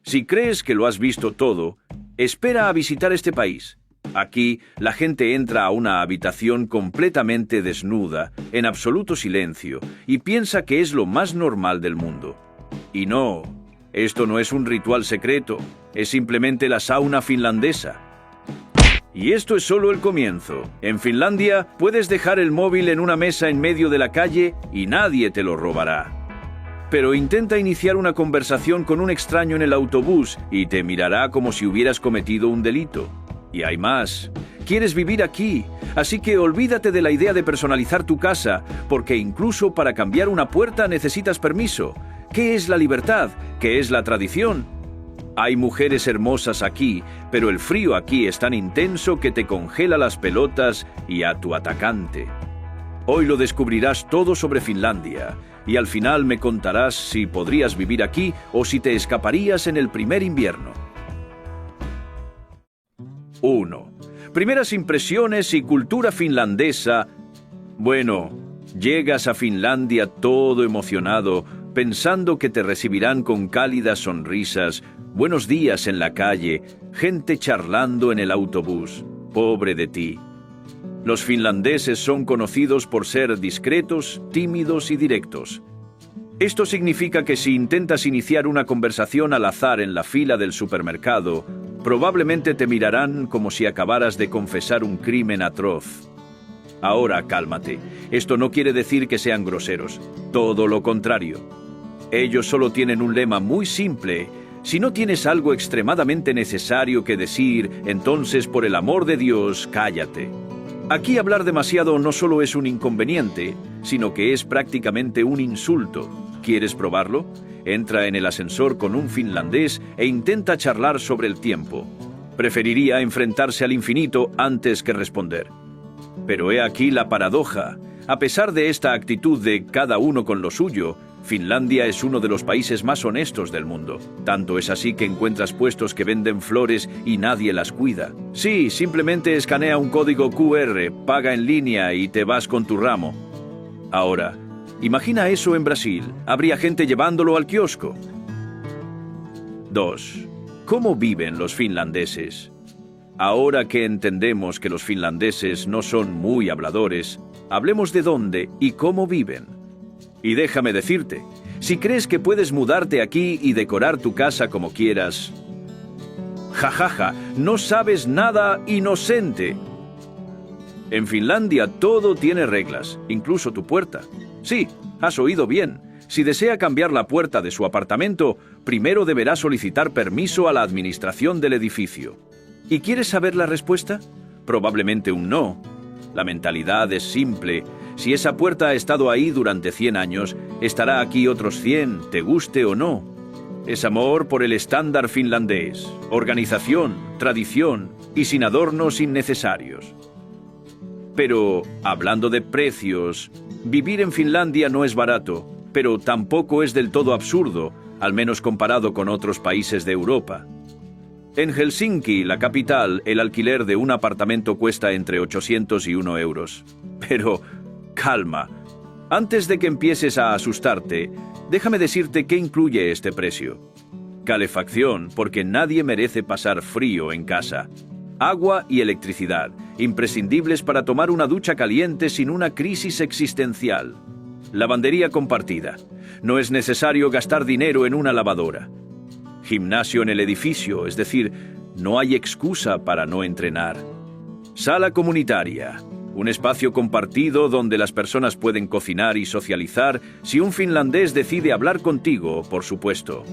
Si crees que lo has visto todo, espera a visitar este país. Aquí, la gente entra a una habitación completamente desnuda, en absoluto silencio, y piensa que es lo más normal del mundo. Y no, esto no es un ritual secreto, es simplemente la sauna finlandesa. Y esto es solo el comienzo. En Finlandia, puedes dejar el móvil en una mesa en medio de la calle y nadie te lo robará. Pero intenta iniciar una conversación con un extraño en el autobús y te mirará como si hubieras cometido un delito. Y hay más. Quieres vivir aquí, así que olvídate de la idea de personalizar tu casa, porque incluso para cambiar una puerta necesitas permiso. ¿Qué es la libertad? ¿Qué es la tradición? Hay mujeres hermosas aquí, pero el frío aquí es tan intenso que te congela las pelotas y a tu atacante. Hoy lo descubrirás todo sobre Finlandia, y al final me contarás si podrías vivir aquí o si te escaparías en el primer invierno. 1. Primeras impresiones y cultura finlandesa. Bueno, llegas a Finlandia todo emocionado, pensando que te recibirán con cálidas sonrisas, buenos días en la calle, gente charlando en el autobús. Pobre de ti. Los finlandeses son conocidos por ser discretos, tímidos y directos. Esto significa que si intentas iniciar una conversación al azar en la fila del supermercado, probablemente te mirarán como si acabaras de confesar un crimen atroz. Ahora, cálmate. Esto no quiere decir que sean groseros. Todo lo contrario. Ellos solo tienen un lema muy simple. Si no tienes algo extremadamente necesario que decir, entonces, por el amor de Dios, cállate. Aquí hablar demasiado no solo es un inconveniente, sino que es prácticamente un insulto. ¿Quieres probarlo? Entra en el ascensor con un finlandés e intenta charlar sobre el tiempo. Preferiría enfrentarse al infinito antes que responder. Pero he aquí la paradoja. A pesar de esta actitud de cada uno con lo suyo, Finlandia es uno de los países más honestos del mundo. Tanto es así que encuentras puestos que venden flores y nadie las cuida. Sí, simplemente escanea un código QR, paga en línea y te vas con tu ramo. Ahora, imagina eso en Brasil. Habría gente llevándolo al kiosco. 2. ¿Cómo viven los finlandeses? Ahora que entendemos que los finlandeses no son muy habladores, hablemos de dónde y cómo viven. Y déjame decirte, si crees que puedes mudarte aquí y decorar tu casa como quieras, jajaja, no sabes nada, inocente. En Finlandia todo tiene reglas, incluso tu puerta. Sí, has oído bien. Si desea cambiar la puerta de su apartamento, primero deberá solicitar permiso a la administración del edificio. ¿Y quieres saber la respuesta? Probablemente un no. La mentalidad es simple. Si esa puerta ha estado ahí durante 100 años, estará aquí otros 100, te guste o no. Es amor por el estándar finlandés, organización, tradición y sin adornos innecesarios. Pero, hablando de precios, vivir en Finlandia no es barato, pero tampoco es del todo absurdo, al menos comparado con otros países de Europa. En Helsinki, la capital, el alquiler de un apartamento cuesta entre 800 y 1 euros. Pero, calma. Antes de que empieces a asustarte, déjame decirte qué incluye este precio. Calefacción, porque nadie merece pasar frío en casa. Agua y electricidad, imprescindibles para tomar una ducha caliente sin una crisis existencial. Lavandería compartida. No es necesario gastar dinero en una lavadora. Gimnasio en el edificio, es decir, no hay excusa para no entrenar. Sala comunitaria. Un espacio compartido donde las personas pueden cocinar y socializar si un finlandés decide hablar contigo, por supuesto.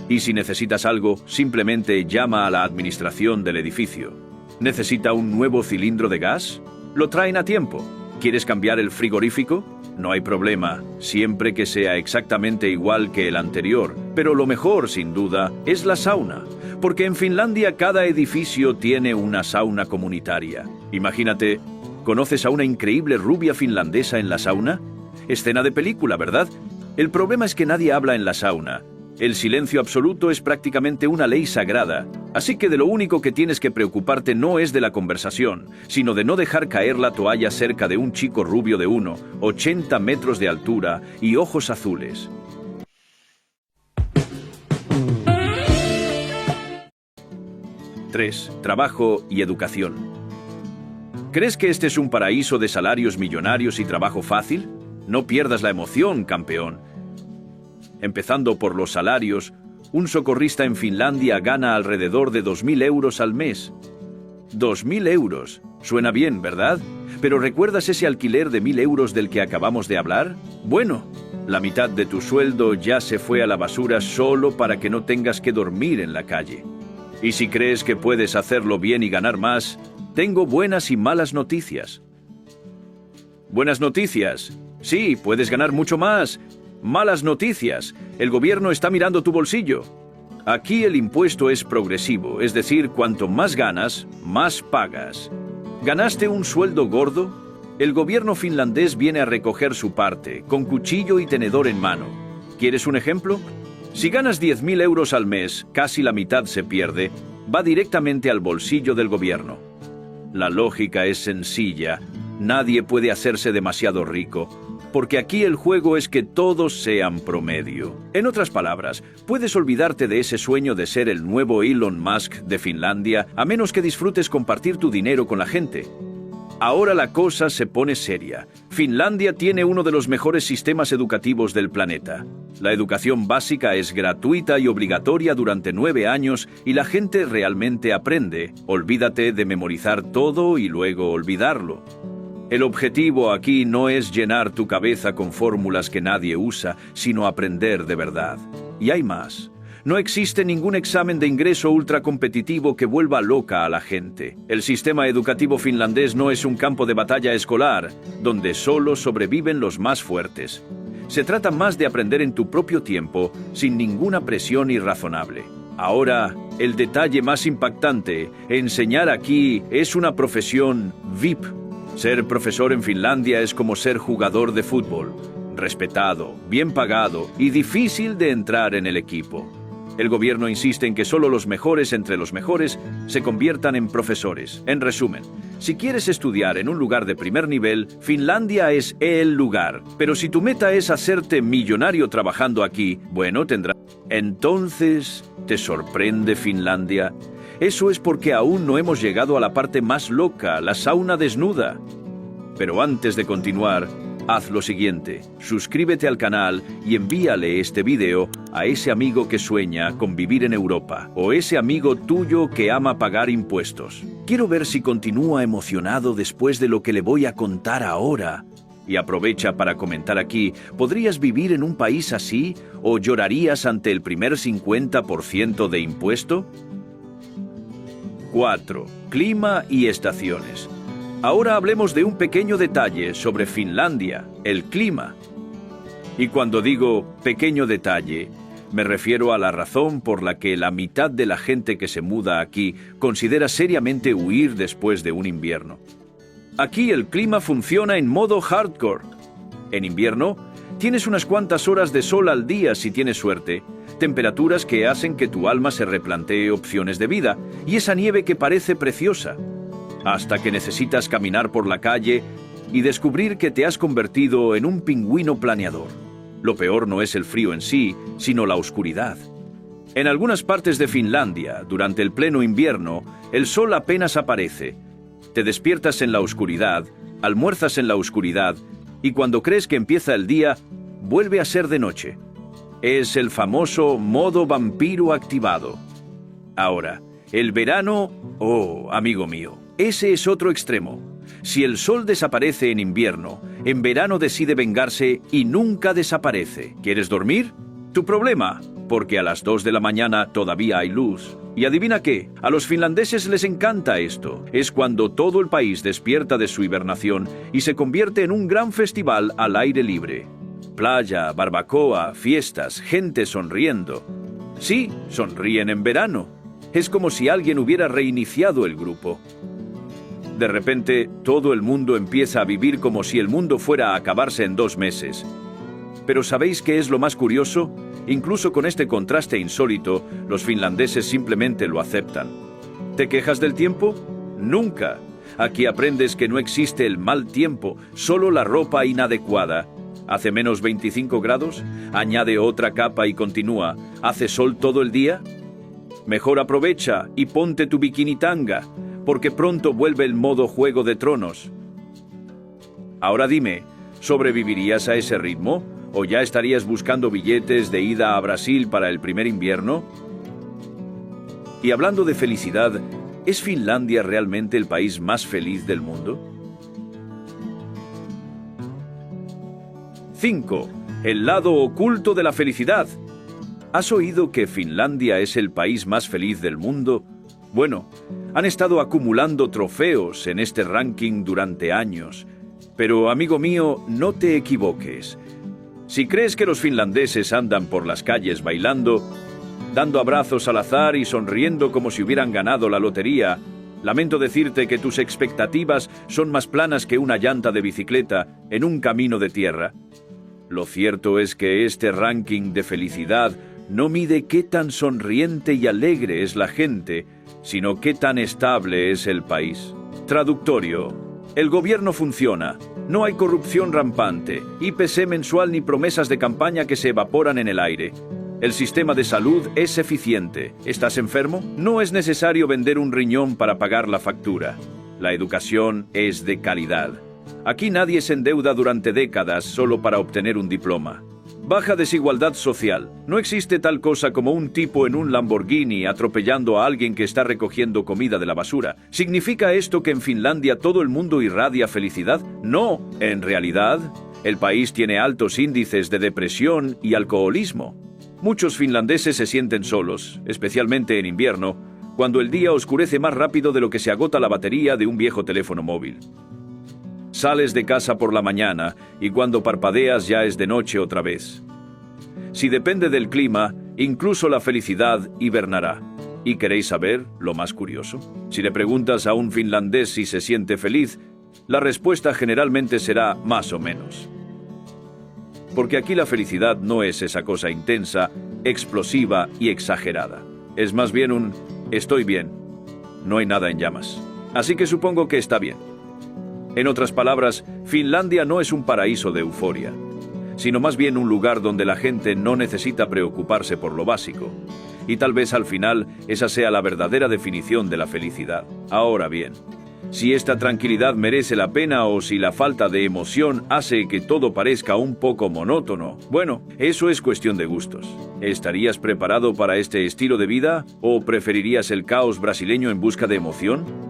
Y si necesitas algo, simplemente llama a la administración del edificio. ¿Necesita un nuevo cilindro de gas? Lo traen a tiempo. ¿Quieres cambiar el frigorífico? No hay problema, siempre que sea exactamente igual que el anterior. Pero lo mejor, sin duda, es la sauna. Porque en Finlandia cada edificio tiene una sauna comunitaria. Imagínate, ¿conoces a una increíble rubia finlandesa en la sauna? Escena de película, ¿verdad? El problema es que nadie habla en la sauna. El silencio absoluto es prácticamente una ley sagrada, así que de lo único que tienes que preocuparte no es de la conversación, sino de no dejar caer la toalla cerca de un chico rubio de 1,80 metros de altura y ojos azules. 3. Trabajo y educación. ¿Crees que este es un paraíso de salarios millonarios y trabajo fácil? No pierdas la emoción, campeón. Empezando por los salarios, un socorrista en Finlandia gana alrededor de 2.000 euros al mes. 2.000 euros. Suena bien, ¿verdad? Pero ¿recuerdas ese alquiler de 1.000 euros del que acabamos de hablar? Bueno, la mitad de tu sueldo ya se fue a la basura solo para que no tengas que dormir en la calle. Y si crees que puedes hacerlo bien y ganar más, tengo buenas y malas noticias. Buenas noticias. Sí, puedes ganar mucho más. Malas noticias. El gobierno está mirando tu bolsillo. Aquí el impuesto es progresivo, es decir, cuanto más ganas, más pagas. ¿Ganaste un sueldo gordo? El gobierno finlandés viene a recoger su parte, con cuchillo y tenedor en mano. ¿Quieres un ejemplo? Si ganas 10.000 euros al mes, casi la mitad se pierde, va directamente al bolsillo del gobierno. La lógica es sencilla. Nadie puede hacerse demasiado rico, porque aquí el juego es que todos sean promedio. En otras palabras, puedes olvidarte de ese sueño de ser el nuevo Elon Musk de Finlandia, a menos que disfrutes compartir tu dinero con la gente. Ahora la cosa se pone seria. Finlandia tiene uno de los mejores sistemas educativos del planeta. La educación básica es gratuita y obligatoria durante 9 años y la gente realmente aprende. Olvídate de memorizar todo y luego olvidarlo. El objetivo aquí no es llenar tu cabeza con fórmulas que nadie usa, sino aprender de verdad. Y hay más. No existe ningún examen de ingreso ultracompetitivo que vuelva loca a la gente. El sistema educativo finlandés no es un campo de batalla escolar, donde solo sobreviven los más fuertes. Se trata más de aprender en tu propio tiempo, sin ninguna presión irrazonable. Ahora, el detalle más impactante: enseñar aquí es una profesión VIP. Ser profesor en Finlandia es como ser jugador de fútbol, respetado, bien pagado y difícil de entrar en el equipo. El gobierno insiste en que solo los mejores entre los mejores se conviertan en profesores. En resumen, si quieres estudiar en un lugar de primer nivel, Finlandia es el lugar. Pero si tu meta es hacerte millonario trabajando aquí, bueno, tendrás. Entonces, ¿te sorprende Finlandia? Eso es porque aún no hemos llegado a la parte más loca, la sauna desnuda. Pero antes de continuar, haz lo siguiente: suscríbete al canal y envíale este video a ese amigo que sueña con vivir en Europa, o ese amigo tuyo que ama pagar impuestos. Quiero ver si continúa emocionado después de lo que le voy a contar ahora. Y aprovecha para comentar aquí: ¿podrías vivir en un país así o llorarías ante el primer 50% de impuesto? 4. Clima y estaciones. Ahora hablemos de un pequeño detalle sobre Finlandia, el clima. Y cuando digo pequeño detalle, me refiero a la razón por la que la mitad de la gente que se muda aquí considera seriamente huir después de un invierno. Aquí el clima funciona en modo hardcore. En invierno, tienes unas cuantas horas de sol al día si tienes suerte, temperaturas que hacen que tu alma se replantee opciones de vida, y esa nieve que parece preciosa, hasta que necesitas caminar por la calle y descubrir que te has convertido en un pingüino planeador. Lo peor no es el frío en sí, sino la oscuridad. En algunas partes de Finlandia, durante el pleno invierno, el sol apenas aparece. Te despiertas en la oscuridad, almuerzas en la oscuridad, y cuando crees que empieza el día, vuelve a ser de noche. Es el famoso modo vampiro activado. Ahora, el verano, oh, amigo mío, ese es otro extremo. Si el sol desaparece en invierno, en verano decide vengarse y nunca desaparece. ¿Quieres dormir? Tu problema, porque a las 2 de la mañana todavía hay luz. Y adivina qué, a los finlandeses les encanta esto. Es cuando todo el país despierta de su hibernación y se convierte en un gran festival al aire libre. Playa, barbacoa, fiestas, gente sonriendo. Sí, sonríen en verano. Es como si alguien hubiera reiniciado el grupo. De repente, todo el mundo empieza a vivir como si el mundo fuera a acabarse en 2 meses. Pero ¿sabéis qué es lo más curioso? Incluso con este contraste insólito, los finlandeses simplemente lo aceptan. ¿Te quejas del tiempo? Nunca. Aquí aprendes que no existe el mal tiempo, solo la ropa inadecuada. ¿Hace menos 25 grados? Añade otra capa y continúa. ¿Hace sol todo el día? Mejor aprovecha y ponte tu bikini tanga, porque pronto vuelve el modo Juego de Tronos. Ahora dime, ¿sobrevivirías a ese ritmo? ¿O ya estarías buscando billetes de ida a Brasil para el primer invierno? Y hablando de felicidad, ¿es Finlandia realmente el país más feliz del mundo? 5. El lado oculto de la felicidad. ¿Has oído que Finlandia es el país más feliz del mundo? Bueno, han estado acumulando trofeos en este ranking durante años. Pero, amigo mío, no te equivoques. Si crees que los finlandeses andan por las calles bailando, dando abrazos al azar y sonriendo como si hubieran ganado la lotería, lamento decirte que tus expectativas son más planas que una llanta de bicicleta en un camino de tierra. Lo cierto es que este ranking de felicidad no mide qué tan sonriente y alegre es la gente, sino qué tan estable es el país. Traductorio. El gobierno funciona. No hay corrupción rampante, IPC mensual ni promesas de campaña que se evaporan en el aire. El sistema de salud es eficiente. ¿Estás enfermo? No es necesario vender un riñón para pagar la factura. La educación es de calidad. Aquí nadie se endeuda durante décadas solo para obtener un diploma. Baja desigualdad social. No existe tal cosa como un tipo en un Lamborghini atropellando a alguien que está recogiendo comida de la basura. ¿Significa esto que en Finlandia todo el mundo irradia felicidad? No, en realidad, el país tiene altos índices de depresión y alcoholismo. Muchos finlandeses se sienten solos, especialmente en invierno, cuando el día oscurece más rápido de lo que se agota la batería de un viejo teléfono móvil. Sales de casa por la mañana y cuando parpadeas ya es de noche otra vez. Si depende del clima, incluso la felicidad hibernará. ¿Y queréis saber lo más curioso? Si le preguntas a un finlandés si se siente feliz, la respuesta generalmente será más o menos. Porque aquí la felicidad no es esa cosa intensa, explosiva y exagerada. Es más bien un estoy bien, no hay nada en llamas. Así que supongo que está bien. En otras palabras, Finlandia no es un paraíso de euforia, sino más bien un lugar donde la gente no necesita preocuparse por lo básico. Y tal vez al final esa sea la verdadera definición de la felicidad. Ahora bien, si esta tranquilidad merece la pena o si la falta de emoción hace que todo parezca un poco monótono, bueno, eso es cuestión de gustos. ¿Estarías preparado para este estilo de vida o preferirías el caos brasileño en busca de emoción?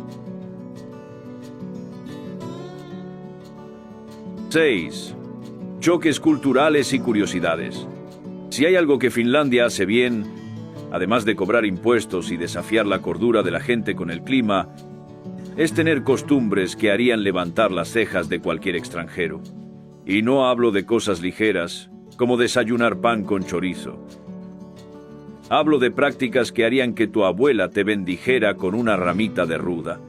6. Choques culturales y curiosidades. Si hay algo que Finlandia hace bien, además de cobrar impuestos y desafiar la cordura de la gente con el clima, es tener costumbres que harían levantar las cejas de cualquier extranjero. Y no hablo de cosas ligeras, como desayunar pan con chorizo. Hablo de prácticas que harían que tu abuela te bendijera con una ramita de ruda.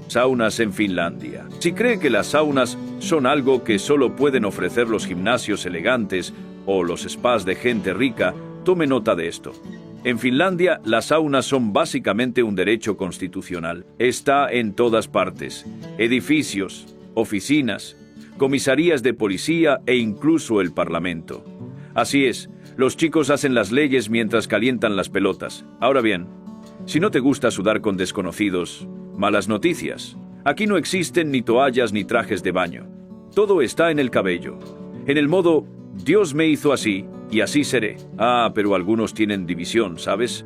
Saunas en Finlandia. Si cree que las saunas son algo que solo pueden ofrecer los gimnasios elegantes o los spas de gente rica, tome nota de esto. En Finlandia, las saunas son básicamente un derecho constitucional. Está en todas partes: edificios, oficinas, comisarías de policía e incluso el parlamento. Así es, los chicos hacen las leyes mientras calientan las pelotas. Ahora bien, si no te gusta sudar con desconocidos, malas noticias. Aquí no existen ni toallas ni trajes de baño. Todo está en el cabello. En el modo, Dios me hizo así, y así seré. Ah, pero algunos tienen división, ¿sabes?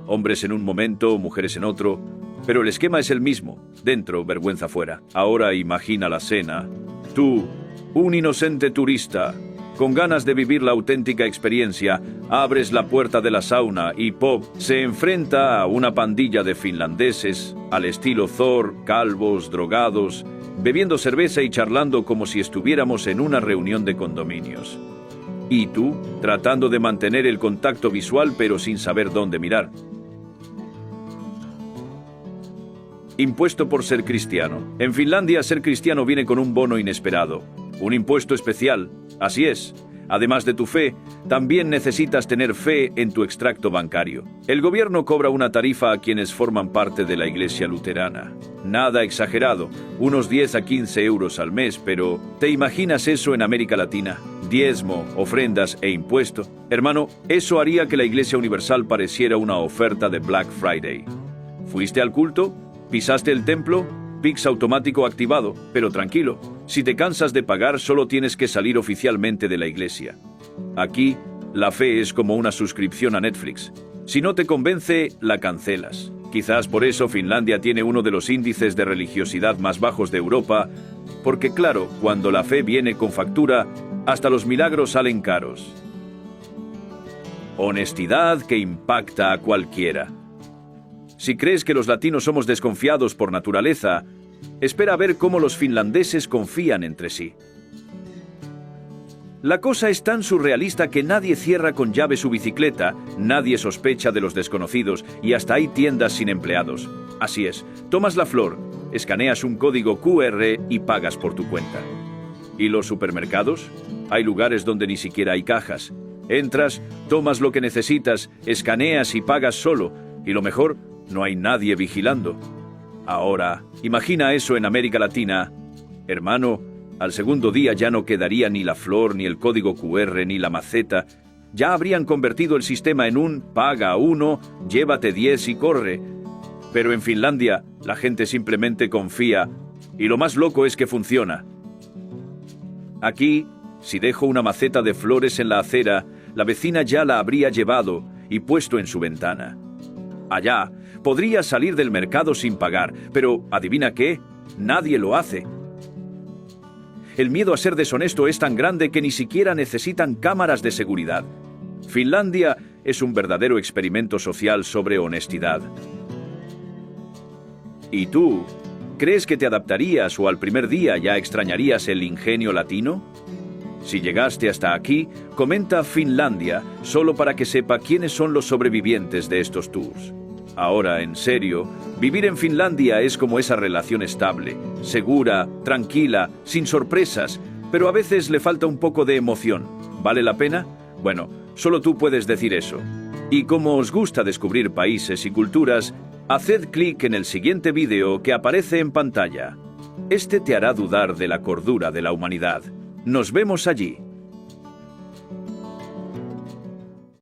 Hombres en un momento, mujeres en otro. Pero el esquema es el mismo. Dentro, vergüenza fuera. Ahora imagina la cena. Tú, un inocente turista, con ganas de vivir la auténtica experiencia, abres la puerta de la sauna y ¡pop! Se enfrenta a una pandilla de finlandeses, al estilo Thor, calvos, drogados, bebiendo cerveza y charlando como si estuviéramos en una reunión de condominios. Y tú, tratando de mantener el contacto visual pero sin saber dónde mirar. Impuesto por ser cristiano. En Finlandia, ser cristiano viene con un bono inesperado, un impuesto especial. Así es. Además de tu fe, también necesitas tener fe en tu extracto bancario. El gobierno cobra una tarifa a quienes forman parte de la iglesia luterana. Nada exagerado, unos 10 a 15 euros al mes, pero ¿te imaginas eso en América Latina? diezmo, ofrendas e impuesto, hermano, eso haría que la Iglesia Universal pareciera una oferta de Black Friday. ¿Fuiste al culto? ¿Pisaste el templo? Pix automático activado, pero tranquilo, si te cansas de pagar solo tienes que salir oficialmente de la iglesia. Aquí, la fe es como una suscripción a Netflix. Si no te convence, la cancelas. Quizás por eso Finlandia tiene uno de los índices de religiosidad más bajos de Europa, porque claro, cuando la fe viene con factura, hasta los milagros salen caros. Honestidad que impacta a cualquiera. Si crees que los latinos somos desconfiados por naturaleza, espera a ver cómo los finlandeses confían entre sí. La cosa es tan surrealista que nadie cierra con llave su bicicleta, nadie sospecha de los desconocidos y hasta hay tiendas sin empleados. Así es, tomas la flor, escaneas un código QR y pagas por tu cuenta. ¿Y los supermercados? Hay lugares donde ni siquiera hay cajas. Entras, tomas lo que necesitas, escaneas y pagas solo, y lo mejor, no hay nadie vigilando. Ahora, imagina eso en América Latina. Hermano, al segundo día ya no quedaría ni la flor, ni el código QR, ni la maceta. Ya habrían convertido el sistema en un paga 1, llévate 10 y corre. Pero en Finlandia, la gente simplemente confía, y lo más loco es que funciona. Aquí, si dejo una maceta de flores en la acera, la vecina ya la habría llevado y puesto en su ventana. Allá, podría salir del mercado sin pagar, pero ¿adivina qué? Nadie lo hace. El miedo a ser deshonesto es tan grande que ni siquiera necesitan cámaras de seguridad. Finlandia es un verdadero experimento social sobre honestidad. ¿Y tú? ¿Crees que te adaptarías o al primer día ya extrañarías el ingenio latino? Si llegaste hasta aquí, comenta Finlandia, solo para que sepa quiénes son los sobrevivientes de estos tours. Ahora, en serio, vivir en Finlandia es como esa relación estable, segura, tranquila, sin sorpresas, pero a veces le falta un poco de emoción. ¿Vale la pena? Bueno, solo tú puedes decir eso. Y como os gusta descubrir países y culturas, haced clic en el siguiente vídeo que aparece en pantalla. Este te hará dudar de la cordura de la humanidad. Nos vemos allí.